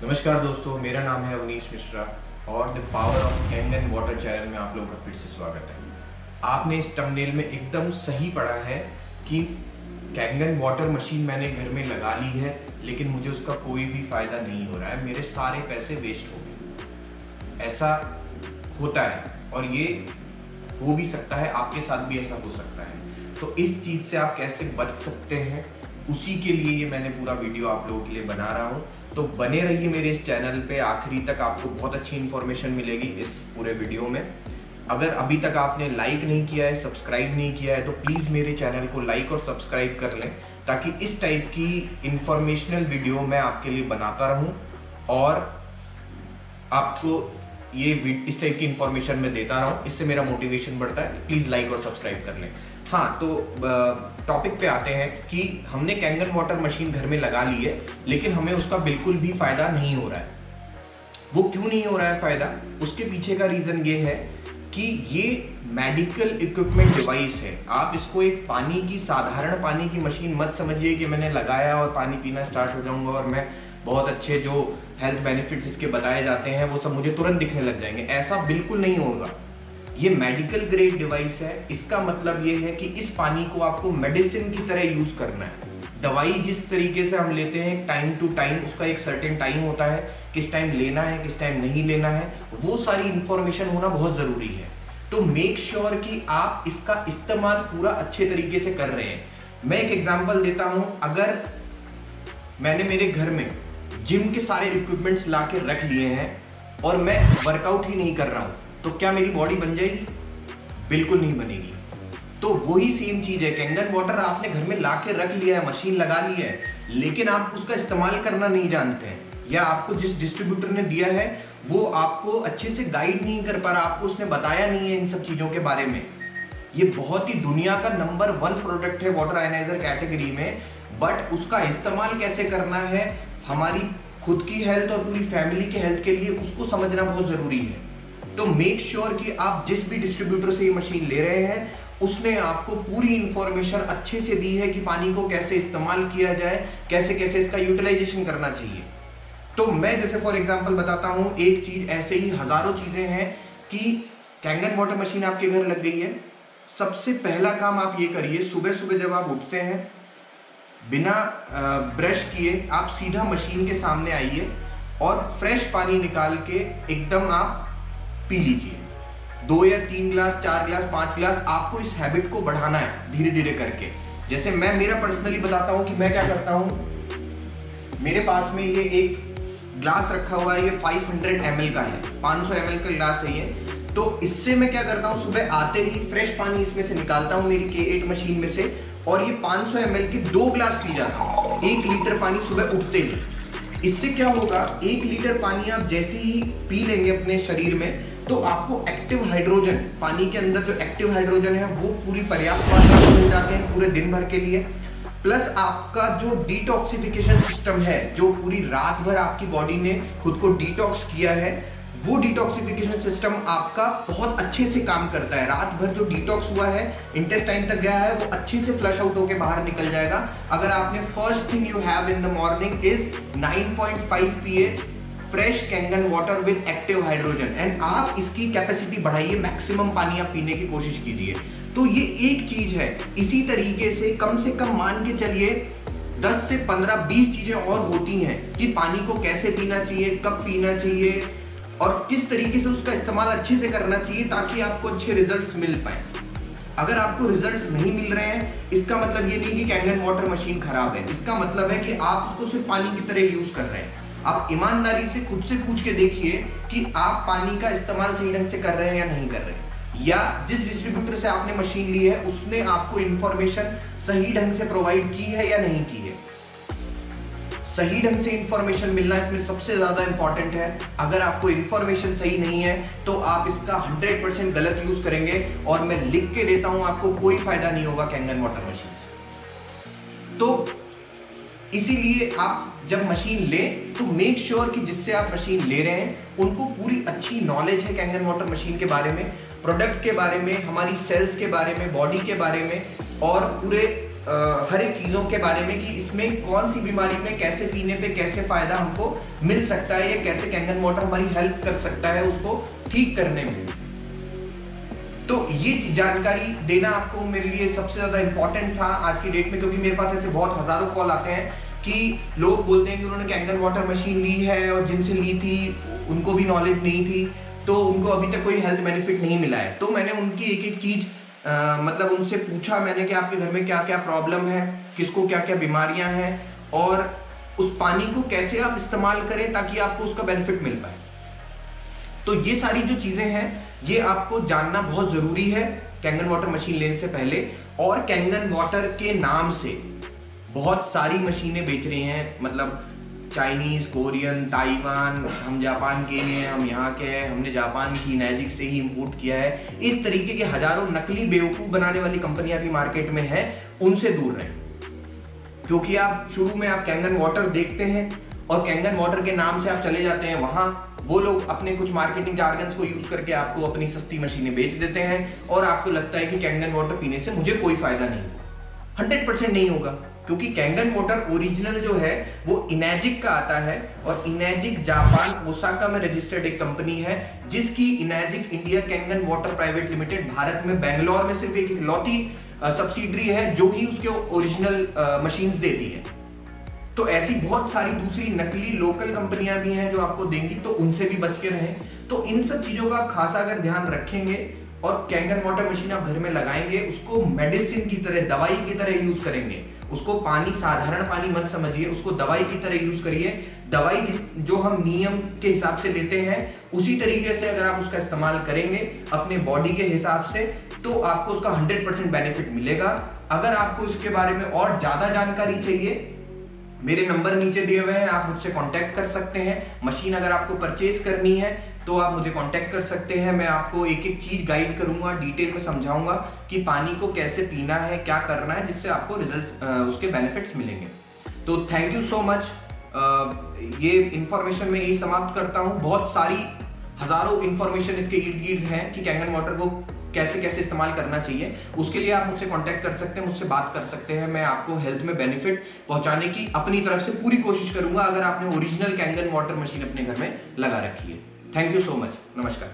नमस्कार दोस्तों, मेरा नाम है अवनीश मिश्रा और the power of Kangen water channel में आप लोगों का फिर से स्वागत है। आपने इस थंबनेल में एकदम सही पढ़ा है कि कैंगन वाटर मशीन मैंने घर में लगा ली है, लेकिन मुझे उसका कोई भी फायदा नहीं हो रहा है। मेरे सारे पैसे वेस्ट हो गए। ऐसा होता है और ये हो भी सकता है, आपके साथ भी ऐसा हो सकता है। तो इस चीज से आप कैसे बच सकते हैं, उसी के लिए ये मैंने पूरा वीडियो आप लोगों के लिए बना रहा हूँ। तो बने रहिए मेरे इस चैनल पे, आखिरी तक आपको बहुत अच्छी इन्फॉर्मेशन मिलेगी इस पूरे वीडियो में। अगर अभी तक आपने लाइक नहीं किया है, सब्सक्राइब नहीं किया है, तो प्लीज़ मेरे चैनल को लाइक और सब्सक्राइब कर लें, ताकि इस टाइप की इंफॉर्मेशनल वीडियो मैं आपके लिए बनाता रहूं और आपको ये इस टाइप की इंफॉर्मेशन मैं देता रहूं। इससे मेरा मोटिवेशन बढ़ता है। प्लीज़ लाइक और सब्सक्राइब कर लें। हाँ, तो टॉपिक पे आते हैं कि हमने कैंगन वाटर मशीन घर में लगा ली है, लेकिन हमें उसका बिल्कुल भी फायदा नहीं हो रहा है। वो क्यों नहीं हो रहा है फायदा? उसके पीछे का रीजन ये है कि ये मेडिकल इक्विपमेंट डिवाइस है। आप इसको एक पानी की साधारण पानी की मशीन मत समझिए कि मैंने लगाया और पानी पीना स्टार्ट हो जाऊंगा और मैं बहुत अच्छे जो हेल्थ बेनिफिट्स इसके बताए जाते हैं वो सब मुझे तुरंत दिखने लग जाएंगे। ऐसा बिल्कुल नहीं होगा। ये मेडिकल ग्रेड डिवाइस है। इसका मतलब ये है कि इस पानी को आपको मेडिसिन की तरह यूज करना है। दवाई जिस तरीके से हम लेते हैं टाइम टू टाइम, उसका एक सर्टेन टाइम होता है, किस टाइम लेना है किस टाइम नहीं लेना है, वो सारी इंफॉर्मेशन होना बहुत जरूरी है। तो मेक श्योर कि आप इसका इस्तेमाल पूरा अच्छे तरीके से कर रहे हैं। मैं एक एग्जांपल देता हूं। अगर मैंने मेरे घर में जिम के सारे इक्विपमेंट्स ला के रख लिए हैं और मैं वर्कआउट ही नहीं कर रहा हूं, तो क्या मेरी बॉडी बन जाएगी? बिल्कुल नहीं बनेगी। तो वही सेम चीज है। कैंगन वाटर आपने घर में ला के रख लिया है, मशीन लगा ली है, लेकिन आप उसका इस्तेमाल करना नहीं जानते हैं, या आपको जिस डिस्ट्रीब्यूटर ने दिया है वो आपको अच्छे से गाइड नहीं कर पा रहा, आपको उसने बताया नहीं है इन सब चीजों के बारे में। ये बहुत ही दुनिया का नंबर 1 प्रोडक्ट है वाटर आयनाइजर कैटेगरी में, बट उसका इस्तेमाल कैसे करना है, हमारी खुद की हेल्थ और पूरी फैमिली के हेल्थ के लिए उसको समझना बहुत जरूरी है। तो मेक श्योर कि आप जिस भी डिस्ट्रीब्यूटर से ये मशीन ले रहे हैं उसने आपको पूरी इंफॉर्मेशन अच्छे से दी है कि पानी को कैसे इस्तेमाल किया जाए, कैसे कैसे इसका यूटिलाइजेशन करना चाहिए। तो मैं जैसे फॉर एग्जांपल बताता हूं, एक चीज ऐसे ही हजारों चीजें हैं कि कैंगन वाटर मशीन आपके घर लग गई है। सबसे पहला काम आप ये करिए, सुबह सुबह जब आप उठते हैं, बिना ब्रश किए आप सीधा मशीन के सामने आइए और फ्रेश पानी निकाल के एकदम आप पी लीजिए। 2 या 3 गिलास, 4 गिलास, 5 गिलास, आपको इस हैबिट को बढ़ाना है धीरे धीरे करके। जैसे मैं मेरा पर्सनली बताता हूं कि मैं क्या करता हूं। मेरे पास में ये एक ग्लास रखा हुआ है, ये 500 ml का है, 500 ml का ग्लास है ये। तो इससे मैं क्या करता हूं, सुबह आते ही फ्रेश पानी इसमें से निकालता हूं मेरी K8 मशीन में से, और ये 500 ml के 2 ग्लास पी जाता हूं, 1 लीटर पानी सुबह उठते ही। इससे क्या होगा, 1 लीटर पानी आप जैसे ही पी लेंगे अपने शरीर में, तो आपको एक्टिव हाइड्रोजन, पानी के अंदर जो एक्टिव हाइड्रोजन है वो पूरी पर्याप्त मात्रा में मिल जाते हैं पूरे दिन भर के लिए। प्लस आपका जो डिटॉक्सिफिकेशन सिस्टम है, जो पूरी रात भर आपकी बॉडी ने खुद को डिटॉक्स किया है, वो डिटॉक्सिफिकेशन सिस्टम आपका बहुत अच्छे से काम करता है। रात भर जो डिटॉक्स हुआ है, इंटेस्टाइन तक गया है, वो अच्छे से फ्लश आउट होकर बाहर निकल जाएगा। अगर आपने first thing you have in the morning is 9.5 pH fresh Kangen water with active hydrogen, and आप इसकी कैपेसिटी बढ़ाइए, मैक्सिमम पानी आप पीने की कोशिश कीजिए। तो ये एक चीज है। इसी तरीके से कम मान के चलिए 10 से 15, 20 चीजें और होती हैं कि पानी को कैसे पीना चाहिए, कब पीना चाहिए और किस तरीके से उसका इस्तेमाल अच्छे से करना चाहिए, ताकि आपको अच्छे रिजल्ट्स मिल पाए। अगर आपको रिजल्ट्स नहीं मिल रहे हैं, इसका मतलब ये नहीं कि कैंगन वाटर मशीन खराब है। इसका मतलब है कि आप उसको सिर्फ पानी की तरह यूज कर रहे हैं। आप ईमानदारी से खुद से पूछ के देखिए कि आप पानी का इस्तेमाल सही ढंग से कर रहे हैं या नहीं कर रहे हैं, या जिस डिस्ट्रीब्यूटर से आपने मशीन ली है उसने आपको इंफॉर्मेशन सही ढंग से प्रोवाइड की है या नहीं की है। सही ढंग से इंफॉर्मेशन मिलना इसमें सबसे ज्यादा इंपॉर्टेंट है। अगर आपको इंफॉर्मेशन सही नहीं है तो आप इसका 100% गलत यूज करेंगे, और मैं लिख के देता हूं आपको कोई फायदा नहीं होगा कैंगन वाटर मशीन से। तो इसीलिए आप जब मशीन लें तो मेक श्योर कि जिससे आप मशीन ले रहे हैं उनको पूरी अच्छी नॉलेज है कैंगन वाटर मशीन के बारे में, प्रोडक्ट के बारे में, हमारी सेल्स के बारे में, बॉडी के बारे में, और पूरे हर एक चीज़ों के बारे में कि इसमें कौन सी बीमारी में कैसे पीने पे कैसे फ़ायदा हमको मिल सकता है, या कैसे कैंगन वाटर हमारी हेल्प कर सकता है उसको ठीक करने में। तो ये जानकारी देना आपको मेरे लिए सबसे ज़्यादा इंपॉर्टेंट था आज की डेट में, क्योंकि मेरे पास ऐसे बहुत हज़ारों कॉल आते हैं कि लोग बोलते हैं कि उन्होंने कैंगन वाटर मशीन ली है और जिनसे ली थी उनको भी नॉलेज नहीं थी, तो उनको अभी तक कोई हेल्थ बेनिफिट नहीं मिला है। तो मैंने उनकी एक एक चीज़ मतलब उनसे पूछा मैंने कि आपके घर में क्या क्या प्रॉब्लम है, किसको क्या क्या बीमारियां हैं, और उस पानी को कैसे आप इस्तेमाल करें ताकि आपको उसका बेनिफिट मिल पाए। तो ये सारी जो चीज़ें हैं ये आपको जानना बहुत ज़रूरी है कैंगन वाटर मशीन लेने से पहले। और कैंगन वाटर के नाम से बहुत सारी मशीनें बेच रही हैं, मतलब चाइनीज, कोरियन, ताइवान, हम जापान के हैं, हम यहाँ के हैं, हमने जापान की नैजिक से ही इंपोर्ट किया है। इस तरीके के हजारों नकली बेवकूफ़ बनाने वाली कंपनियां भी मार्केट में हैं, उनसे दूर रहें। क्योंकि आप शुरू में आप कैंगन वाटर देखते हैं और कैंगन वाटर के नाम से आप चले जाते हैं वहां, वो लोग अपने कुछ मार्केटिंग जार्गन्स को यूज करके आपको अपनी सस्ती मशीनें बेच देते हैं और आपको लगता है कि कैंगन वाटर पीने से मुझे कोई फायदा नहीं होगा। 100% नहीं होगा, क्योंकि कैंगन वाटर ओरिजिनल जो है वो इनैजिक का आता है, और इनैजिक जापान ओसाका में रजिस्टर्ड एक कंपनी है, जिसकी Enagic India Kangen water private limited Bharat में बेंगलोर में सिर्फ एक इकलौती सब्सिडरी है जो ही उसके ओरिजिनल मशीन्स देती है। तो ऐसी बहुत सारी दूसरी नकली लोकल कंपनियां भी हैं जो आपको देंगी, तो उनसे भी बच के रहें। तो इन सब चीजों का आप खासा अगर ध्यान रखेंगे और कैंगन वाटर मशीन आप घर में लगाएंगे, उसको मेडिसिन की तरह, दवाई की तरह यूज करेंगे। उसको पानी, साधारण पानी मत समझिए, उसको दवाई की तरह यूज करिए। दवाई जो हम नियम के हिसाब से लेते हैं उसी तरीके से अगर आप उसका इस्तेमाल करेंगे अपने बॉडी के हिसाब से, तो आपको उसका 100% बेनिफिट मिलेगा। अगर आपको इसके बारे में और ज्यादा जानकारी चाहिए, मेरे नंबर नीचे दिए हुए हैं, आप मुझसे कांटेक्ट कर सकते हैं। मशीन अगर आपको परचेज करनी है तो आप मुझे कांटेक्ट कर सकते हैं। मैं आपको एक एक चीज गाइड करूंगा, डिटेल में समझाऊंगा कि पानी को कैसे पीना है, क्या करना है, जिससे आपको रिजल्ट्स, उसके बेनिफिट्स मिलेंगे। तो थैंक यू सो मच। ये इंफॉर्मेशन मैं यही समाप्त करता हूँ। बहुत सारी हजारों इंफॉर्मेशन इसके इर्द गिर्द हैं कि कैंगन वाटर को कैसे कैसे इस्तेमाल करना चाहिए। उसके लिए आप मुझसे कांटेक्ट कर सकते हैं, मुझसे बात कर सकते हैं। मैं आपको हेल्थ में बेनिफिट पहुंचाने की अपनी तरफ से पूरी कोशिश करूंगा, अगर आपने ओरिजिनल कैंगन वाटर मशीन अपने घर में लगा रखी है। Thank you so much. नमस्कार।